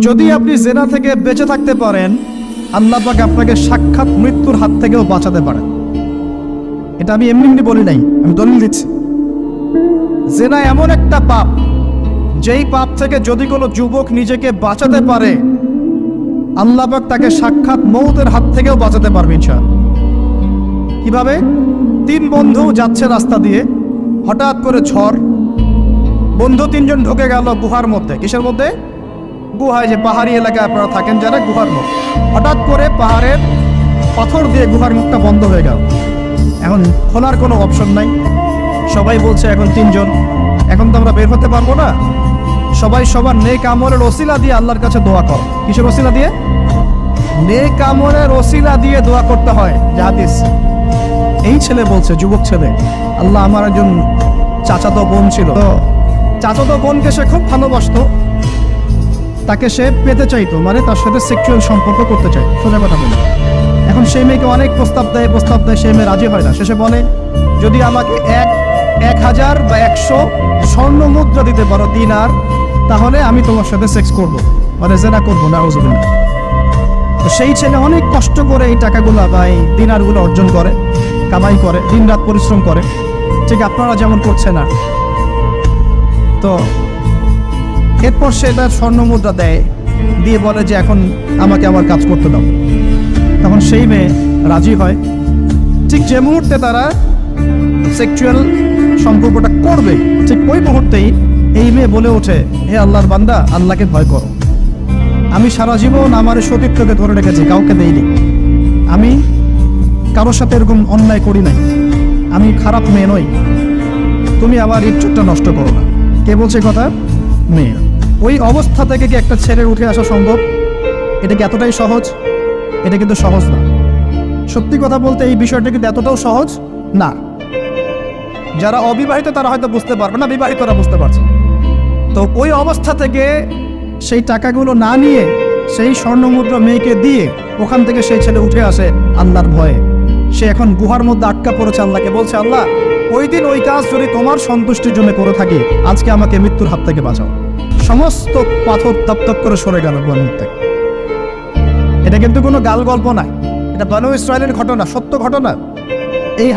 যদি আপনি জেনা থেকে বেঁচে থাকতে পারেন, আল্লাহ পাক আপনাকে সাক্ষাৎ মৃত্যুর হাত থেকেও বাঁচাতে পারেন। এটা আমি এমনি এমনি বলি নাই, আমি দলিল দিচ্ছি। জেনা এমন একটা পাপ, যেই পাপ থেকে যদি কোনো যুবক নিজেকে বাঁচাতে পারে, আল্লাহ পাক তাকে সাক্ষাৎ মৌতের হাত থেকেও বাঁচাতে পারবে ইনশাআল্লাহ। কিভাবে? 3 বন্ধু যাচ্ছে রাস্তা দিয়ে, হঠাৎ করে ঝড়, বন্ধু 3 জন ঢুকে গেল গুহার মধ্যে। কিসের মধ্যে? গুহায়, যে পাহাড়ি এলাকায় আপনারা থাকেন যারা, গুহার মুখ। হঠাৎ করে পাহাড়ের পাথর দিয়ে গুহার মুখটা বন্ধ হয়ে গেল। এখন খোলার কোনো অপশন নাই। সবাই বলছে এখন 3 জন, এখন তো আমরা বের হতে পারবো না। সবাই সবার নেক আমলের ওসিলা দিয়ে আল্লাহর কাছে দোয়া কর। কিসের ওসিলা দিয়ে? নেক আমলের ওসিলা দিয়ে দোয়া করতে হয়। যে হাদিস, এই ছেলে বলছে, যুবক ছেলে, আল্লাহ আমার একজন চাচাতো বোন ছিল, তো চাচাতো বোনকে সে খুব ভালোবাসতো, তাকে সে পেতে চাইতো, মানে তার সাথে সেক্সুয়াল সম্পর্ক করতে চাই। সোজা কথা বলে, এখন সেই মেয়েকে অনেক প্রস্তাব দেয়, সেই মেয়ে রাজি হয় না। শেষে বলে, যদি আমাকে 1000 বা 100 স্বর্ণ মুদ্রা দিতে পারো, দিনার, তাহলে আমি তোমার সাথে সেক্স করব, মানে জেনা করবো না। তো সেই ছেলে অনেক কষ্ট করে এই টাকাগুলো বা এই দিনারগুলো অর্জন করে, কামাই করে, দিনরাত পরিশ্রম করে, ঠিক আপনারা যেমন করছে না। তো এরপর সে তার স্বর্ণ মুদ্রা দেয়, দিয়ে বলে যে এখন আমাকে আমার কাজ করতে দাও। তখন সেই মেয়ে রাজি হয়। ঠিক যে মুহূর্তে তারা সেক্সুয়াল সম্পর্কটা করবে, ঠিক ওই মুহূর্তেই এই মেয়ে বলে ওঠে, হে আল্লাহর বান্দা, আল্লাহকে ভয় করো। আমি সারা জীবন আমার সতীত্বকে ধরে রেখেছি, কাউকে দেইনি। আমি কারোর সাথে এরকম অন্যায় করি নাই, আমি খারাপ মেয়ে নই। তুমি আমার ইজ্জতটা নষ্ট করো না। কে বলছে কথা? মেয়ে। ওই অবস্থা থেকে কি একটা ছেলের উঠে আসা সম্ভব? এটা কি এতটাই সহজ? এটা কিন্তু সহজ না। সত্যি কথা বলতে এই বিষয়টা কিন্তু এতটাও সহজ না। যারা অবিবাহিত তারা হয়তো বুঝতে পারবে না, বিবাহিতরা বুঝতে পারছে। তো ওই অবস্থা থেকে সেই টাকাগুলো না নিয়ে সেই স্বর্ণমুদ্রা মেয়েকে দিয়ে ওখান থেকে সেই ছেলে উঠে আসে আল্লাহর ভয়ে। সে এখন গুহার মধ্যে আটকা পড়েছে, আল্লাহকে বলছে, আল্লাহ, ওই দিন ওই কাজ যদি তোমার সন্তুষ্টির জন্য করে থাকি, আজকে আমাকে মৃত্যুর হাত থেকে বাঁচাও। সমস্ত পাথর তপ্তপ করে সরে গেল গুহার মুখ থেকে। এটা কিন্তু কোনো গাল গল্প নয়, এটা বনু ইসরায়েলের ঘটনা, সত্য ঘটনা। এই